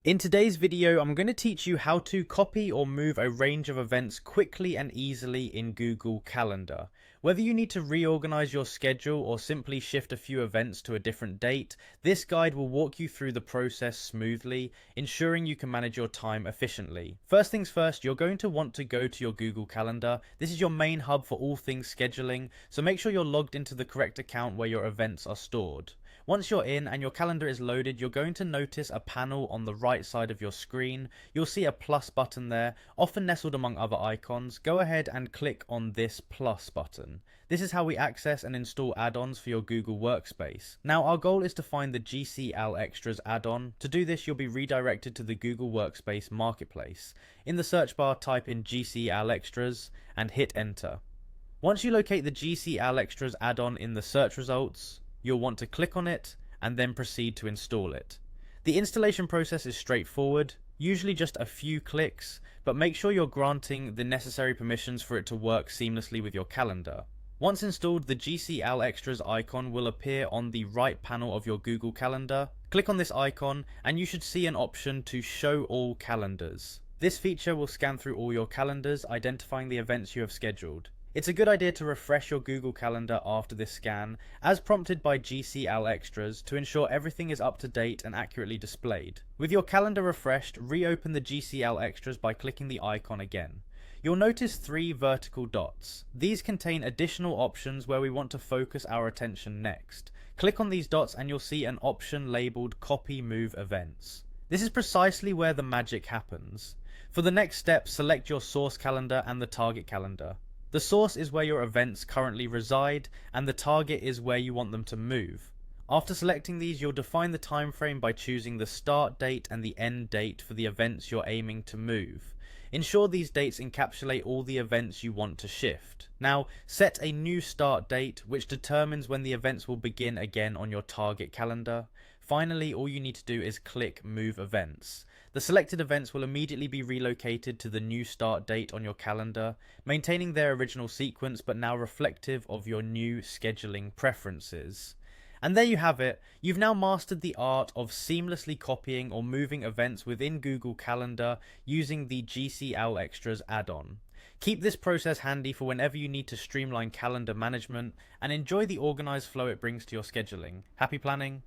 In today's video, I'm going to teach you how to copy or move a range of events quickly and easily in Google Calendar. Whether you need to reorganize your schedule or simply shift a few events to a different date, this guide will walk you through the process smoothly, ensuring you can manage your time efficiently. First things first, you're going to want to go to your Google Calendar. This is your main hub for all things scheduling, so make sure you're logged into the correct account where your events are stored. Once you're in and your calendar is loaded, you're going to notice a panel on the right side of your screen. You'll see a plus button there, often nestled among other icons. Go ahead and click on this plus button. This is how we access and install add-ons for your Google Workspace. Now, our goal is to find the GCL Extras add-on. To do this, you'll be redirected to the Google Workspace Marketplace. In the search bar, type in GCL Extras and hit enter. Once you locate the GCL Extras add-on in the search results, you'll want to click on it and then proceed to install it. The installation process is straightforward, usually just a few clicks, but make sure you're granting the necessary permissions for it to work seamlessly with your calendar. Once installed, the GCL Extras icon will appear on the right panel of your Google Calendar. Click on this icon and you should see an option to show all calendars. This feature will scan through all your calendars, identifying the events you have scheduled. It's a good idea to refresh your Google Calendar after this scan, as prompted by GCL Extras, to ensure everything is up to date and accurately displayed. With your calendar refreshed, reopen the GCL Extras by clicking the icon again. You'll notice 3 vertical dots. These contain additional options where we want to focus our attention next. Click on these dots and you'll see an option labeled Copy Move Events. This is precisely where the magic happens. For the next step, select your source calendar and the target calendar. The source is where your events currently reside, and the target is where you want them to move. After selecting these, you'll define the time frame by choosing the start date and the end date for the events you're aiming to move. Ensure these dates encapsulate all the events you want to shift. Now, set a new start date, which determines when the events will begin again on your target calendar. Finally, all you need to do is click Move Events. The selected events will immediately be relocated to the new start date on your calendar, maintaining their original sequence but now reflective of your new scheduling preferences. And there you have it. You've now mastered the art of seamlessly copying or moving events within Google Calendar using the GCL Extras add-on. Keep this process handy for whenever you need to streamline calendar management, and enjoy the organized flow it brings to your scheduling. Happy planning!